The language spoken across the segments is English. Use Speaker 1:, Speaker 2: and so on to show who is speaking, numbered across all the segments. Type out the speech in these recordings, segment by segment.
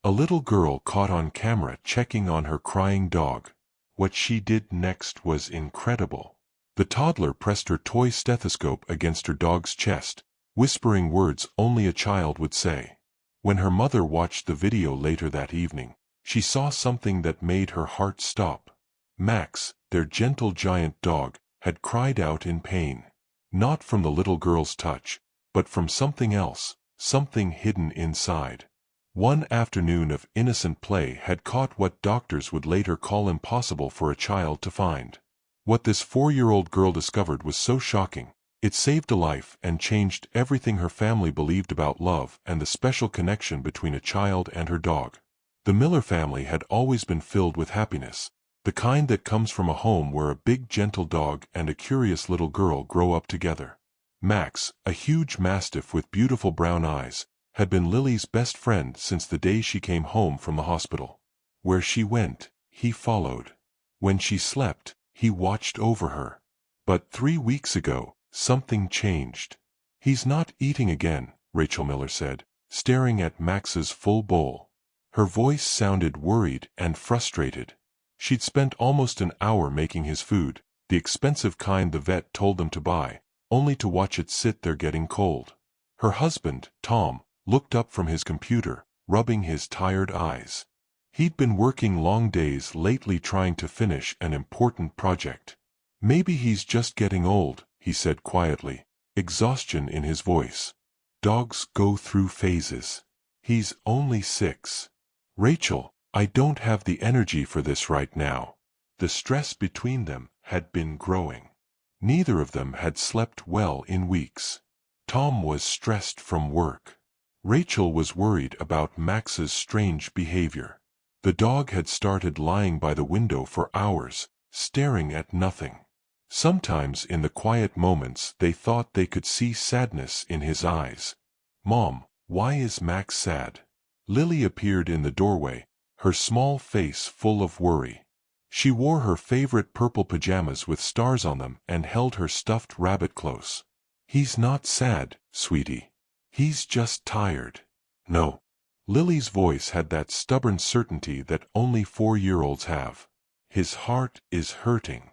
Speaker 1: A little girl caught on camera checking on her crying dog. What she did next was incredible. The toddler pressed her toy stethoscope against her dog's chest, whispering words only a child would say. When her mother watched the video later that evening, she saw something that made her heart stop. Max, their gentle giant dog, had cried out in pain. Not from the little girl's touch, but from something else, something hidden inside. One afternoon of innocent play had caught what doctors would later call impossible for a child to find. What this 4-year-old girl discovered was so shocking, it saved a life and changed everything her family believed about love and the special connection between a child and her dog. The Miller family had always been filled with happiness, the kind that comes from a home where a big gentle dog and a curious little girl grow up together. Max, a huge mastiff with beautiful brown eyes, had been Lily's best friend since the day she came home from the hospital. Where she went, he followed. When she slept, he watched over her. But 3 weeks ago, something changed. "He's not eating again," Rachel Miller said, staring at Max's full bowl. Her voice sounded worried and frustrated. She'd spent almost an hour making his food, the expensive kind the vet told them to buy, only to watch it sit there getting cold. Her husband, Tom, looked up from his computer, rubbing his tired eyes. He'd been working long days lately trying to finish an important project. "Maybe he's just getting old," he said quietly, exhaustion in his voice. "Dogs go through phases. He's only 6. Rachel, I don't have the energy for this right now." The stress between them had been growing. Neither of them had slept well in weeks. Tom was stressed from work. Rachel was worried about Max's strange behavior. The dog had started lying by the window for hours, staring at nothing. Sometimes in the quiet moments they thought they could see sadness in his eyes. "Mom, why is Max sad?" Lily appeared in the doorway, her small face full of worry. She wore her favorite purple pajamas with stars on them and held her stuffed rabbit close. "He's not sad, sweetie. He's just tired." "No." Lily's voice had that stubborn certainty that only 4-year-olds have. "His heart is hurting.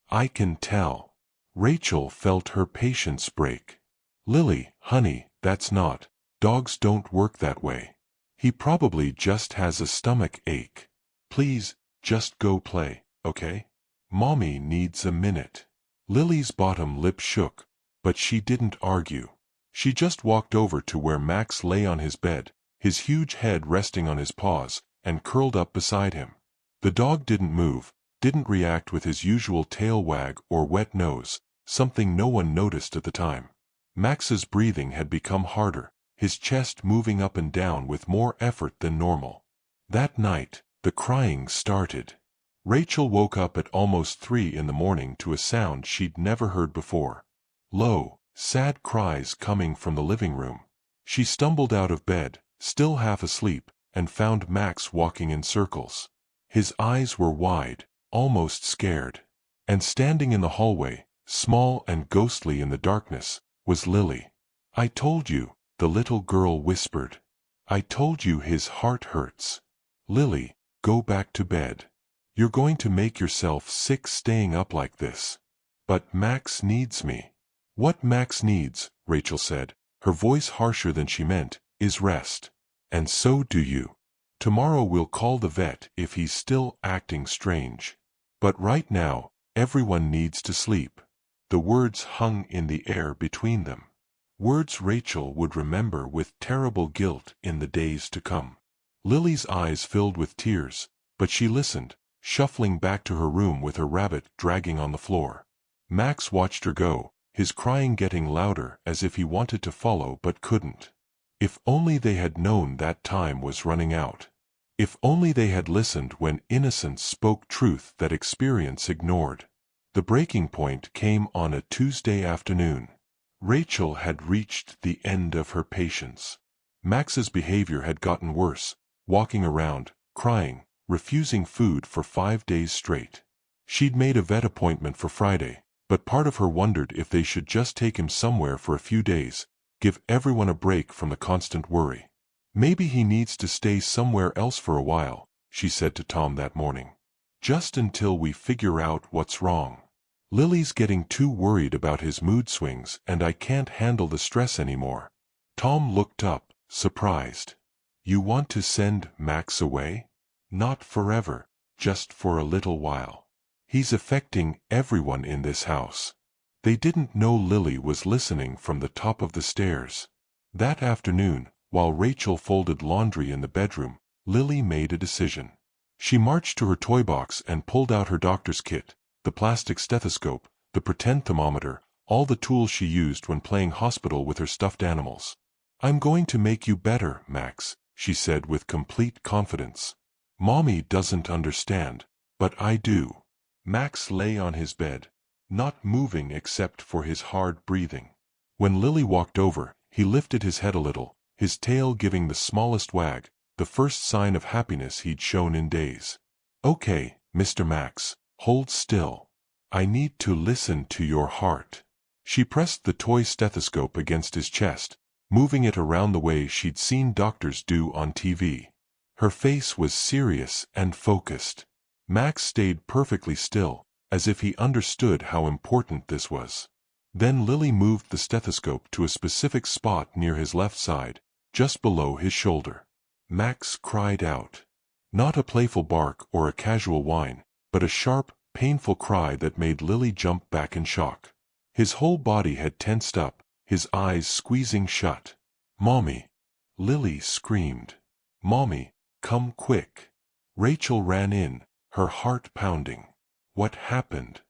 Speaker 1: I can tell." Rachel felt her patience break. "Lily, honey, that's not. Dogs don't work that way. He probably just has a stomach ache. Please, just go play, okay? Mommy needs a minute." Lily's bottom lip shook, but she didn't argue. She just walked over to where Max lay on his bed, his huge head resting on his paws, and curled up beside him. The dog didn't move, didn't react with his usual tail wag or wet nose, something no one noticed at the time. Max's breathing had become harder, his chest moving up and down with more effort than normal. That night, the crying started. Rachel woke up at almost 3 in the morning to a sound she'd never heard before. Low, sad cries coming from the living room. She stumbled out of bed, still half asleep, and found Max walking in circles. His eyes were wide, almost scared. And standing in the hallway, small and ghostly in the darkness, was Lily. "I told you," the little girl whispered. "I told you his heart hurts. Lily, go back to bed. You're going to make yourself sick staying up like this." "But Max needs me." "What Max needs," Rachel said, her voice harsher than she meant, "is rest. And so do you. Tomorrow we'll call the vet if he's still acting strange. But right now, everyone needs to sleep." The words hung in the air between them. Words Rachel would remember with terrible guilt in the days to come. Lily's eyes filled with tears, but she listened, shuffling back to her room with her rabbit dragging on the floor. Max watched her go, his crying getting louder as if he wanted to follow but couldn't. If only they had known that time was running out. If only they had listened when innocence spoke truth that experience ignored. The breaking point came on a Tuesday afternoon. Rachel had reached the end of her patience. Max's behavior had gotten worse, walking around, crying, refusing food for 5 days straight. She'd made a vet appointment for Friday, but part of her wondered if they should just take him somewhere for a few days, give everyone a break from the constant worry. Maybe he needs to stay somewhere else for a while, she said to Tom that morning. Just until we figure out what's wrong. Lily's getting too worried about his mood swings and I can't handle the stress anymore. Tom looked up, surprised. You want to send Max away? Not forever, just for a little while. He's affecting everyone in this house. They didn't know Lily was listening from the top of the stairs. That afternoon, while Rachel folded laundry in the bedroom, Lily made a decision. She marched to her toy box and pulled out her doctor's kit, the plastic stethoscope, the pretend thermometer, all the tools she used when playing hospital with her stuffed animals. I'm going to make you better, Max, she said with complete confidence. Mommy doesn't understand, but I do. Max lay on his bed, not moving except for his hard breathing. When Lily walked over, he lifted his head a little, his tail giving the smallest wag, the first sign of happiness he'd shown in days. Okay, Mr. Max, hold still. I need to listen to your heart. She pressed the toy stethoscope against his chest, moving it around the way she'd seen doctors do on TV. Her face was serious and focused. Max stayed perfectly still, as if he understood how important this was. Then Lily moved the stethoscope to a specific spot near his left side, just below his shoulder. Max cried out. Not a playful bark or a casual whine, but a sharp, painful cry that made Lily jump back in shock. His whole body had tensed up, his eyes squeezing shut. Mommy! Lily screamed. Mommy, come quick. Rachel ran in, her heart pounding. What happened?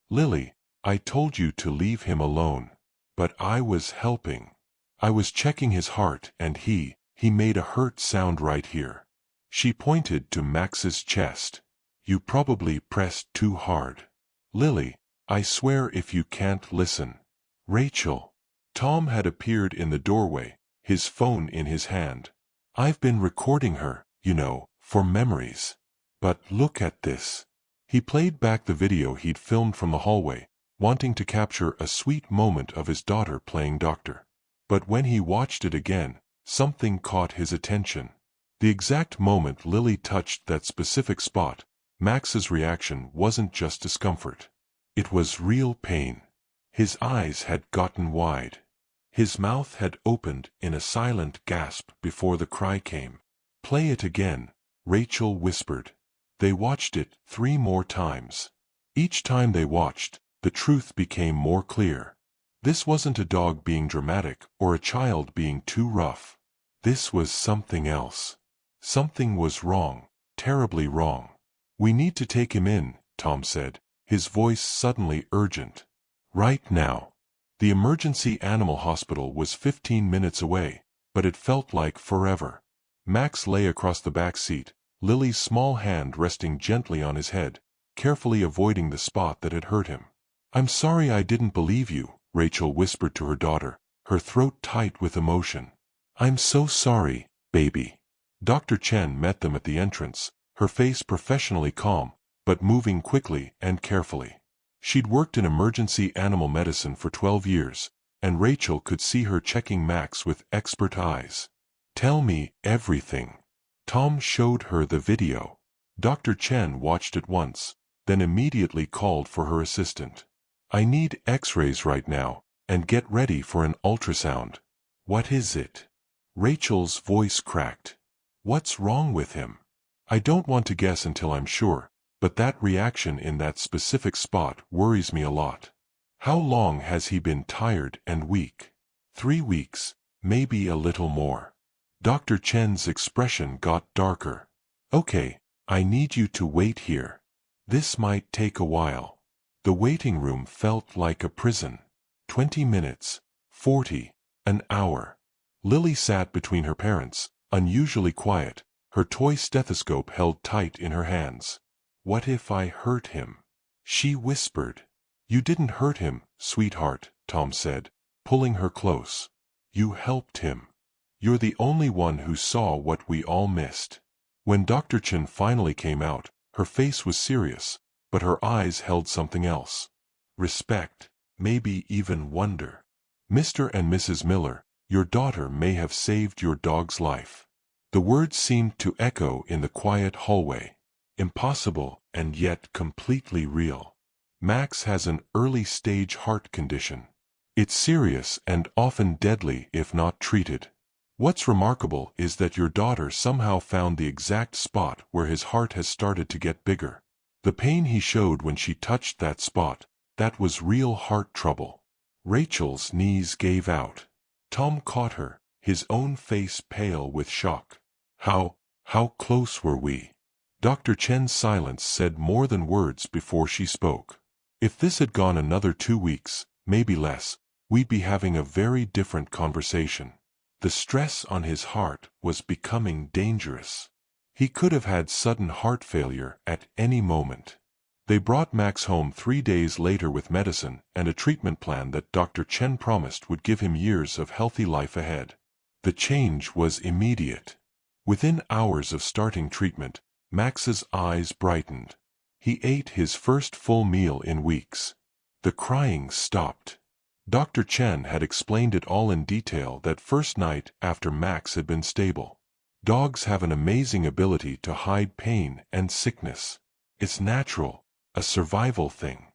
Speaker 1: Lily, I told you to leave him alone. But I was helping. I was checking his heart and he made a hurt sound right here. She pointed to Max's chest. You probably pressed too hard. Lily, I swear if you can't listen. Rachel. Tom had appeared in the doorway, his phone in his hand. I've been recording her, you know, for memories. But look at this. He played back the video he'd filmed from the hallway, wanting to capture a sweet moment of his daughter playing doctor. But when he watched it again, something caught his attention. The exact moment Lily touched that specific spot, Max's reaction wasn't just discomfort. It was real pain. His eyes had gotten wide. His mouth had opened in a silent gasp before the cry came. Play it again, Rachel whispered. They watched it 3 more times. Each time they watched, the truth became more clear. This wasn't a dog being dramatic or a child being too rough. This was something else. Something was wrong, terribly wrong. We need to take him in, Tom said, his voice suddenly urgent. Right now. The emergency animal hospital was 15 minutes away, but it felt like forever. Max lay across the back seat, Lily's small hand resting gently on his head, carefully avoiding the spot that had hurt him. I'm sorry I didn't believe you, Rachel whispered to her daughter, her throat tight with emotion. I'm so sorry, baby. Dr. Chen met them at the entrance, her face professionally calm, but moving quickly and carefully. She'd worked in emergency animal medicine for 12 years, and Rachel could see her checking Max with expert eyes. Tell me everything. Tom showed her the video. Dr. Chen watched it once, then immediately called for her assistant. I need X-rays right now, and get ready for an ultrasound. What is it? Rachel's voice cracked. What's wrong with him? I don't want to guess until I'm sure, but that reaction in that specific spot worries me a lot. How long has he been tired and weak? 3 weeks, maybe a little more. Dr. Chen's expression got darker. Okay, I need you to wait here. This might take a while. The waiting room felt like a prison. 20 minutes, 40, an hour. Lily sat between her parents, unusually quiet, her toy stethoscope held tight in her hands. What if I hurt him? She whispered. You didn't hurt him, sweetheart, Tom said, pulling her close. You helped him. You're the only one who saw what we all missed. When Dr. Chen finally came out, her face was serious, but her eyes held something else. Respect, maybe even wonder. Mr. and Mrs. Miller, your daughter may have saved your dog's life. The words seemed to echo in the quiet hallway. Impossible, and yet completely real. Max has an early-stage heart condition. It's serious and often deadly if not treated. What's remarkable is that your daughter somehow found the exact spot where his heart has started to get bigger. The pain he showed when she touched that spot, that was real heart trouble. Rachel's knees gave out. Tom caught her, his own face pale with shock. How close were we? Dr. Chen's silence said more than words before she spoke. If this had gone another 2 weeks, maybe less, we'd be having a very different conversation. The stress on his heart was becoming dangerous. He could have had sudden heart failure at any moment. They brought Max home 3 days later with medicine and a treatment plan that Dr. Chen promised would give him years of healthy life ahead. The change was immediate. Within hours of starting treatment, Max's eyes brightened. He ate his first full meal in weeks. The crying stopped. Dr. Chen had explained it all in detail that first night after Max had been stable. Dogs have an amazing ability to hide pain and sickness. It's natural, a survival thing.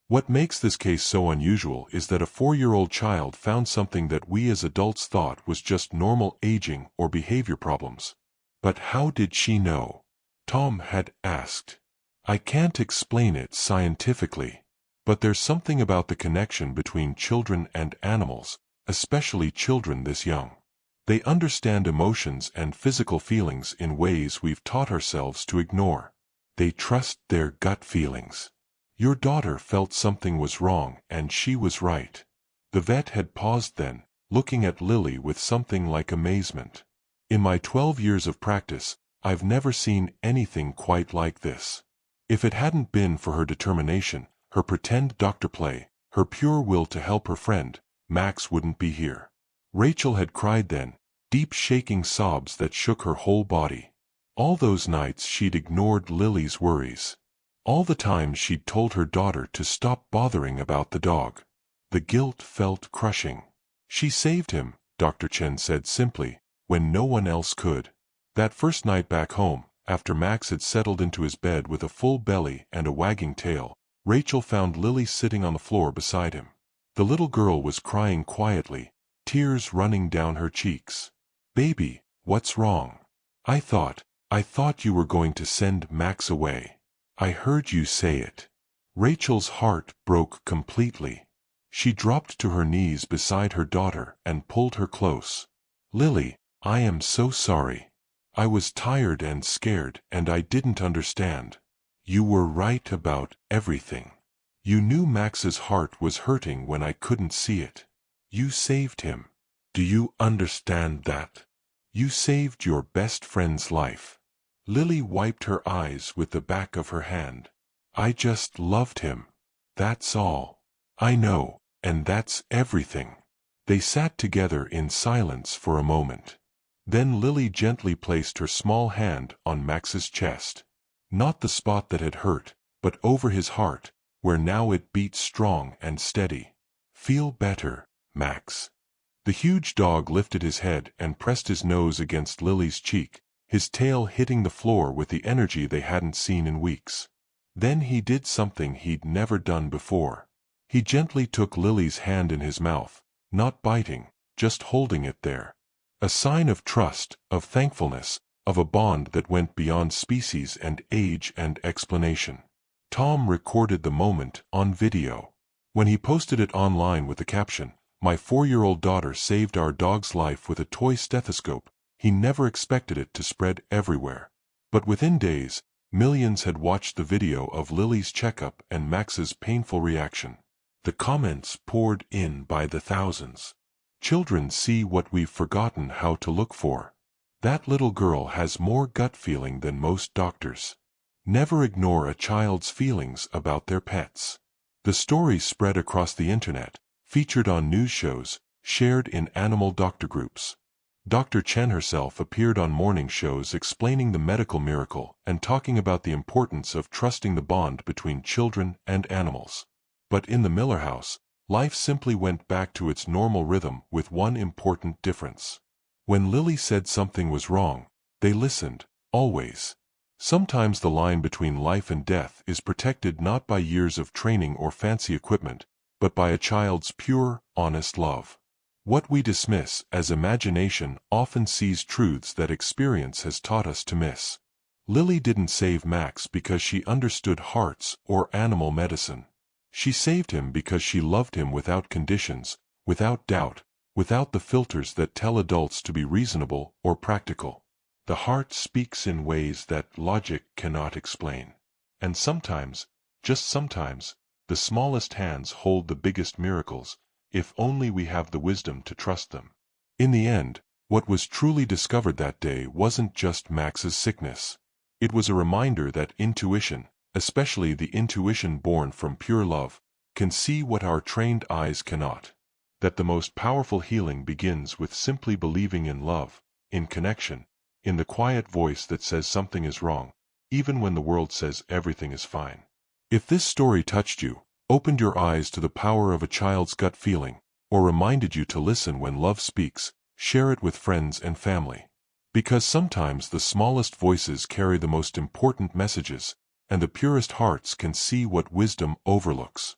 Speaker 1: What makes this case so unusual is that a 4-year-old child found something that we as adults thought was just normal aging or behavior problems. But how did she know? Tom had asked. I can't explain it scientifically. But there's something about the connection between children and animals, especially children this young. They understand emotions and physical feelings in ways we've taught ourselves to ignore. They trust their gut feelings. Your daughter felt something was wrong and she was right. The vet had paused then, looking at Lily with something like amazement. In my 12 years of practice, I've never seen anything quite like this. If it hadn't been for her determination, her pretend doctor play, her pure will to help her friend, Max wouldn't be here. Rachel had cried then, deep shaking sobs that shook her whole body. All those nights she'd ignored Lily's worries. All the times she'd told her daughter to stop bothering about the dog. The guilt felt crushing. She saved him, Dr. Chen said simply, when no one else could. That first night back home, after Max had settled into his bed with a full belly and a wagging tail, Rachel found Lily sitting on the floor beside him. The little girl was crying quietly, tears running down her cheeks. Baby, what's wrong? I thought you were going to send Max away. I heard you say it. Rachel's heart broke completely. She dropped to her knees beside her daughter and pulled her close. Lily, I am so sorry. I was tired and scared and I didn't understand. You were right about everything. You knew Max's heart was hurting when I couldn't see it. You saved him. Do you understand that? You saved your best friend's life. Lily wiped her eyes with the back of her hand. I just loved him. That's all. I know, and that's everything. They sat together in silence for a moment. Then Lily gently placed her small hand on Max's chest. Not the spot that had hurt, but over his heart, where now it beat strong and steady. Feel better, Max. The huge dog lifted his head and pressed his nose against Lily's cheek, his tail hitting the floor with the energy they hadn't seen in weeks. Then he did something he'd never done before. He gently took Lily's hand in his mouth, not biting, just holding it there. A sign of trust, of thankfulness, of a bond that went beyond species and age and explanation. Tom recorded the moment on video. When he posted it online with the caption, "My 4-year-old daughter saved our dog's life with a toy stethoscope," he never expected it to spread everywhere. But within days, millions had watched the video of Lily's checkup and Max's painful reaction. The comments poured in by the thousands. Children see what we've forgotten how to look for. That little girl has more gut feeling than most doctors. Never ignore a child's feelings about their pets. The story spread across the internet, featured on news shows, shared in animal doctor groups. Dr. Chen herself appeared on morning shows explaining the medical miracle and talking about the importance of trusting the bond between children and animals. But in the Miller house, life simply went back to its normal rhythm with one important difference. When Lily said something was wrong, They listened, always. Sometimes the line between life and death is protected not by years of training or fancy equipment, but by a child's pure, honest love. What we dismiss as imagination often sees truths that experience has taught us to miss. Lily didn't save Max because she understood hearts or animal medicine. She saved him because she loved him without conditions, without doubt, without the filters that tell adults to be reasonable or practical. The heart speaks in ways that logic cannot explain. And sometimes, just sometimes, the smallest hands hold the biggest miracles, if only we have the wisdom to trust them. In the end, what was truly discovered that day wasn't just Max's sickness. It was a reminder that intuition, especially the intuition born from pure love, can see what our trained eyes cannot. That the most powerful healing begins with simply believing in love, in connection, in the quiet voice that says something is wrong, even when the world says everything is fine. If this story touched you, opened your eyes to the power of a child's gut feeling, or reminded you to listen when love speaks, share it with friends and family. Because sometimes the smallest voices carry the most important messages, and the purest hearts can see what wisdom overlooks.